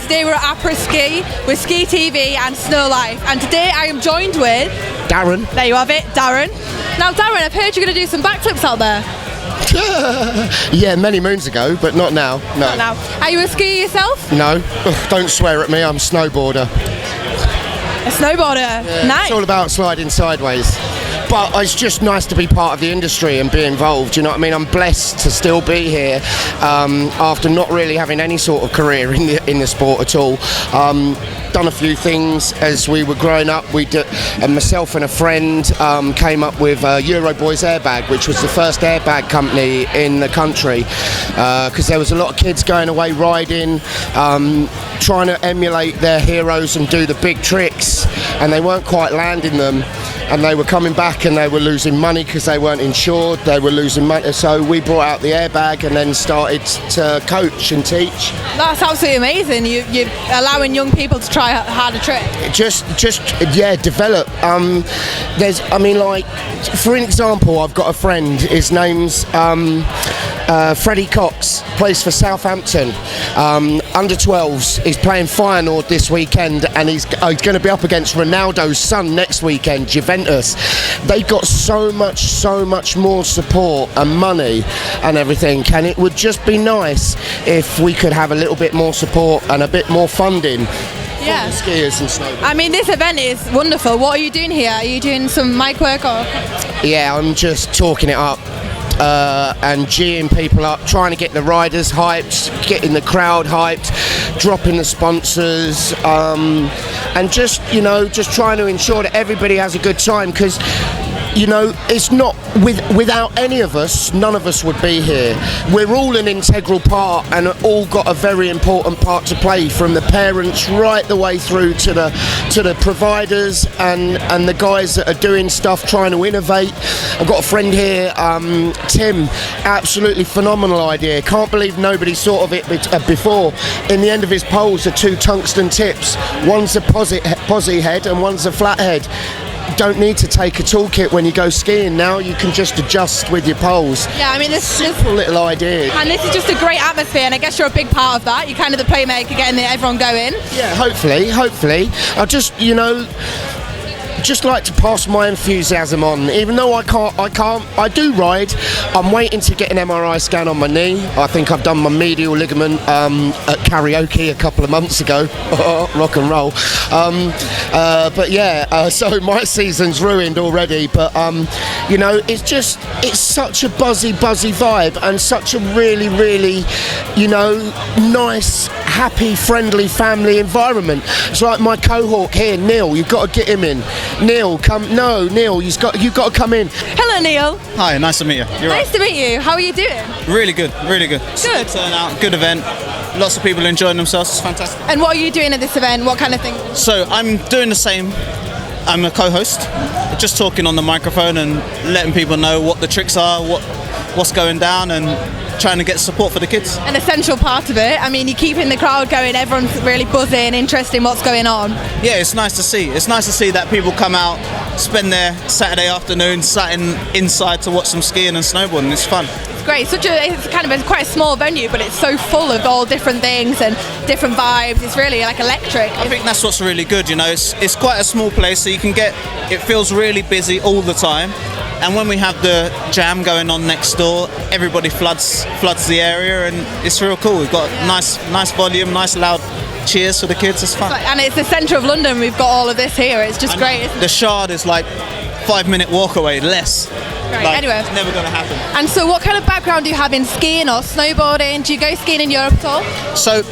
today we're at Après Ski with Ski TV and Snow Life, and today I am joined with... Darren. There you have it, Darren. Now Darren, I've heard you're going to do some backflips out there. Yeah, many moons ago, but not now. No. Not now. Are you a skier yourself? No. Ugh, don't swear at me, I'm a snowboarder. A snowboarder? Yeah, Nice. It's all about sliding sideways. But it's just nice to be part of the industry and be involved, you know what I mean? I'm blessed to still be here after not really having any sort of career in the sport at all. Done a few things as we were growing up. And myself and a friend came up with Euroboys Airbag, which was the first airbag company in the country, because there was a lot of kids going away riding, trying to emulate their heroes and do the big tricks, and they weren't quite landing them. And they were coming back and they were losing money because they weren't insured, they were losing money. So we brought out the airbag and then started to coach and teach. That's absolutely amazing. You're allowing young people to try a harder trick. Just develop. For example, I've got a friend, his name's Freddie Cox, plays for Southampton. Under 12s, he's playing Feyenoord this weekend, and he's going to be up against Ronaldo's son next weekend, Juventus. They got so much more support and money and everything, and it would just be nice if we could have a little bit more support and a bit more funding. Yeah. For the skiers and snowboarders. I mean, this event is wonderful. What are you doing here? Are you doing some mic work or? Yeah, I'm just talking it up. And geeing people up, trying to get the riders hyped, getting the crowd hyped, dropping the sponsors, and just trying to ensure that everybody has a good time, because it's not without any of us, none of us would be here. We're all an integral part and all got a very important part to play, from the parents right the way through to the providers and the guys that are doing stuff, trying to innovate. I've got a friend here, Tim, absolutely phenomenal idea. Can't believe nobody thought of it before. In the end of his poles are two tungsten tips. One's a posi head and one's a flat head. Don't need to take a toolkit when you go skiing now. You can just adjust with your poles. Yeah, I mean, this simple little idea. And this is just a great atmosphere, and I guess you're a big part of that. You're kind of the playmaker, getting everyone going. Yeah, hopefully. I just like to pass my enthusiasm on, even though I do ride. I'm waiting to get an MRI scan on my knee. I think I've done my medial ligament at karaoke a couple of months ago. Rock and roll. So my season's ruined already, but it's such a buzzy vibe, and such a really nice, happy, friendly family environment. It's like my cohort here, Neil. You've got to get him in. Neil, come. No, Neil, you've got to come in. Hello, Neil. Hi, nice to meet you. Nice to meet you. How are you doing? Really good. Good. Good turnout, good event. Lots of people enjoying themselves. It's fantastic. And what are you doing at this event? What kind of thing? So I'm doing the same. I'm a co-host, just talking on the microphone and letting people know what the tricks are, what's going down, and trying to get support for the kids. An essential part of it. I mean, you're keeping the crowd going, everyone's really buzzing, interested in what's going on. Yeah, it's nice to see. It's nice to see that people come out, spend their Saturday afternoon sat inside to watch some skiing and snowboarding. It's fun. It's great. It's kind of quite a small venue, but it's so full of all different things and different vibes. It's really like electric. I think that's what's really good, it's quite a small place, so it feels really busy all the time. And when we have the jam going on next door, everybody floods the area, and it's real cool. We've got nice volume, nice loud cheers for the kids. It's fun. And it's the centre of London. We've got all of this here. It's just great. The Shard is like 5-minute walk away, less. Right, anyway. It's never going to happen. And so what kind of background do you have in skiing or snowboarding? Do you go skiing in Europe at all? So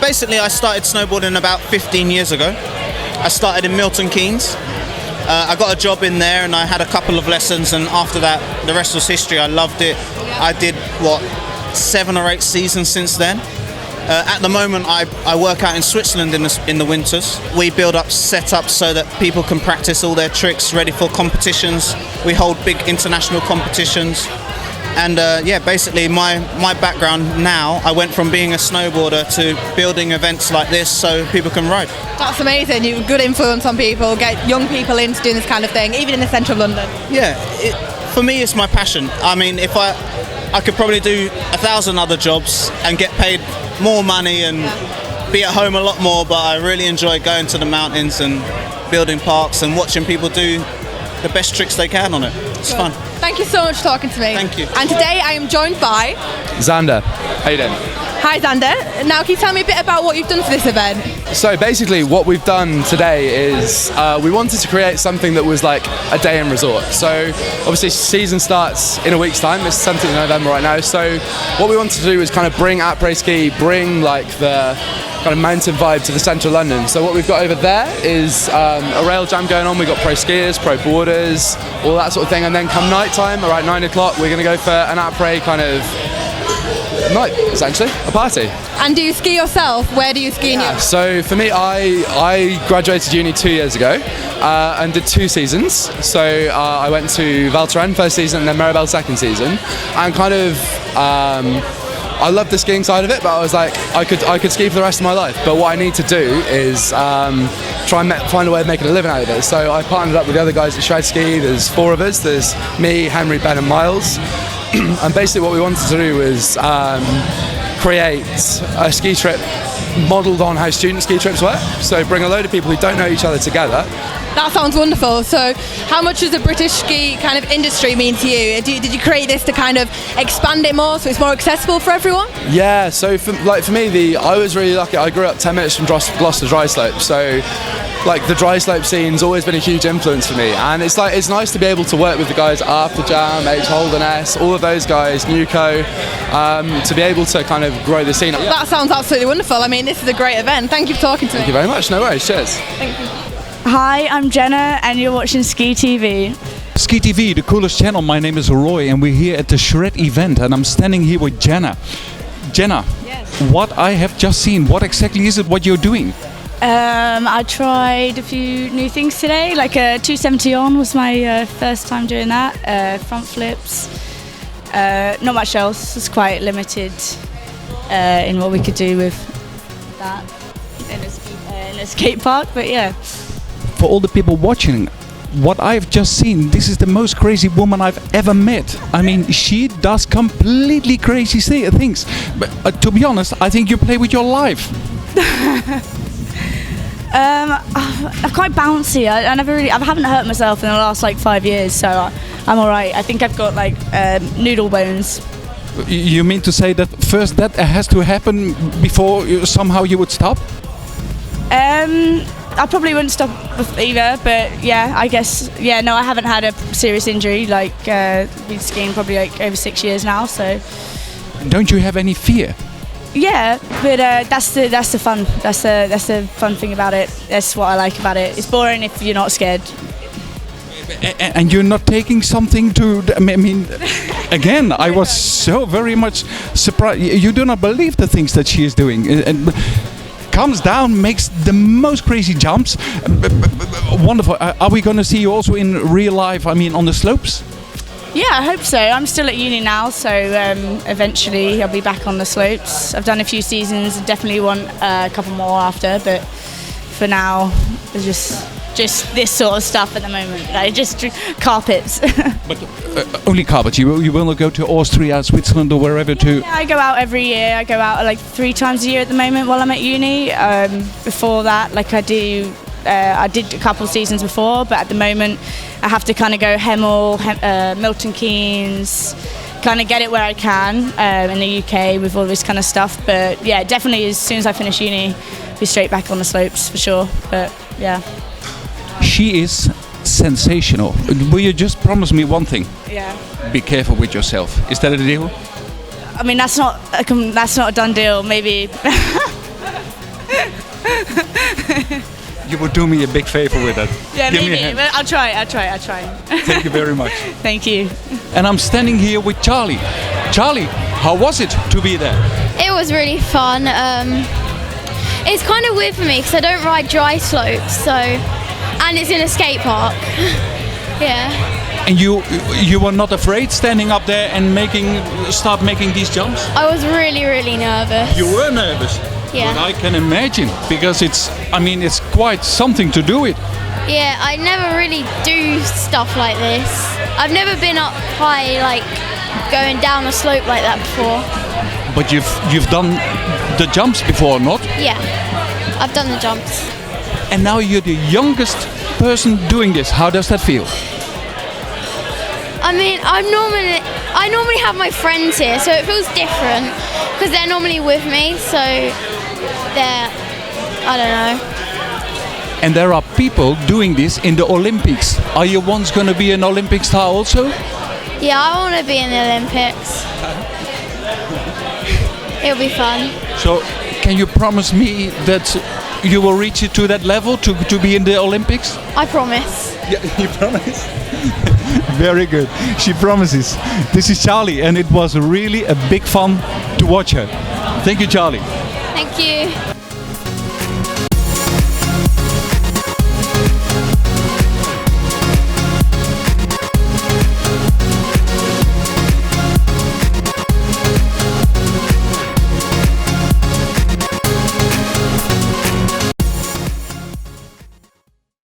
basically I started snowboarding about 15 years ago. I started in Milton Keynes. I got a job in there and I had a couple of lessons, and after that the rest was history. I loved it. I did 7 or 8 seasons since then. At the moment I work out in Switzerland in the winters. We build up setups so that people can practice all their tricks ready for competitions. We hold big international competitions. And basically my background now, I went from being a snowboarder to building events like this so people can ride. That's amazing. You've good influence on people, get young people into doing this kind of thing, even in the centre of London. Yeah, for me it's my passion. I mean, if I could probably do 1,000 other jobs and get paid more money and be at home a lot more, but I really enjoy going to the mountains and building parks and watching people do the best tricks they can on it. It's fun. Thank you so much for talking to me. Thank you. And today I am joined by Xander, how you doing? Hi Xander. Now can you tell me a bit about what you've done for this event? So basically what we've done today is we wanted to create something that was like a day in resort. So obviously season starts in a week's time, it's 17th of November right now. So what we wanted to do is kind of bring après ski, bring like the kind of mountain vibe to the centre of London. So what we've got over there is a rail jam going on. We've got pro skiers, pro boarders, all that sort of thing. And then come night time, around 9 o'clock, we're going to go for an après kind of night, essentially, a party. And do you ski yourself? Where do you ski in your... So for me, I graduated uni 2 years ago and did 2 seasons. So I went to Val Thorens first season and then Maribel second season. And kind of, I love the skiing side of it, but I was like, I could ski for the rest of my life. But what I need to do is try and find a way of making a living out of it. So I partnered up with the other guys at Shred Ski. There's 4 of us. There's me, Henry, Ben and Miles. And basically what we wanted to do was create a ski trip modelled on how student ski trips work. So bring a load of people who don't know each other together. That sounds wonderful. So how much does the British ski kind of industry mean to you? Did you create this to kind of expand it more so it's more accessible for everyone? Yeah, so for me, I was really lucky. I grew up 10 minutes from Gloucester Dry Slope. So like the dry slope scene's always been a huge influence for me, and it's nice to be able to work with the guys at After Jam, H Holderness, all of those guys, Nuco, to be able to kind of grow the scene. That sounds absolutely wonderful. I mean, this is a great event. Thank you for talking to me. Thank you very much. No worries. Cheers. Thank you. Hi, I'm Jenna and you're watching Ski TV. Ski TV, the coolest channel. My name is Roy and we're here at the Shred event and I'm standing here with Jenna. Jenna, Yes. what I have just seen, what exactly is it what you're doing? I tried a few new things today, like a 270 on was my first time doing that, front flips, not much else, it's quite limited in what we could do with that in a skate park, but yeah. For all the people watching, what I've just seen, this is the most crazy woman I've ever met. I mean, she does completely crazy things. But to be honest, I think you play with your life. I'm quite bouncy. I haven't hurt myself in the last like 5 years, so I'm alright. I think I've got like noodle bones. You mean to say that first that has to happen before somehow you would stop? I probably wouldn't stop either, but yeah, I guess, yeah, no, I haven't had a serious injury, like, been skiing probably like over 6 years now, so. Don't you have any fear? Yeah, but that's the fun, that's the fun thing about it, that's what I like about it. It's boring if you're not scared. And you're not taking something to, I mean, again, I was so very much surprised. You do not believe the things that she is doing. And comes down, makes the most crazy jumps. Wonderful. Are we going to see you also in real life, I mean, on the slopes? Yeah, I hope so. I'm still at uni now, so eventually I'll be back on the slopes. I've done a few seasons, definitely want a couple more after, but for now, it's just this sort of stuff at the moment. Like just carpets. But only carpets. You will not go to Austria, Switzerland, or wherever to. Yeah, I go out every year. I go out like 3 times a year at the moment while I'm at uni. Before that, like I did a couple of seasons before, but at the moment I have to kind of go Hemel, Milton Keynes, kind of get it where I can in the UK with all this kind of stuff. But yeah, definitely as soon as I finish uni, be straight back on the slopes for sure. But yeah. She is sensational. Will you just promise me one thing? Yeah. Be careful with yourself. Is that a deal? I mean, that's not a done deal. Maybe. You would do me a big favor with that. Yeah, Give me a maybe. hand. But I'll try. Thank you very much. Thank you. And I'm standing here with Charlie. Charlie, how was it to be there? It was really fun. It's kind of weird for me because I don't ride dry slopes, so, and it's in a skate park. Yeah. And you were not afraid standing up there and start making these jumps? I was really, really nervous. You were nervous. Yeah. But I can imagine, because it's quite something to do it. Yeah, I never really do stuff like this. I've never been up high, like going down a slope like that before. But you've done the jumps before, not? Yeah, I've done the jumps. And now you're the youngest person doing this. How does that feel? I mean, I normally have my friends here, so it feels different because they're normally with me. So I don't know. And there are people doing this in the Olympics. Are you once going to be an Olympic star also? Yeah, I want to be in the Olympics. It'll be fun. So, can you promise me that you will reach it to that level to be in the Olympics? I promise. Yeah, you promise? Very good. She promises. This is Charlie, and it was really a big fun to watch her. Thank you, Charlie. Thank you.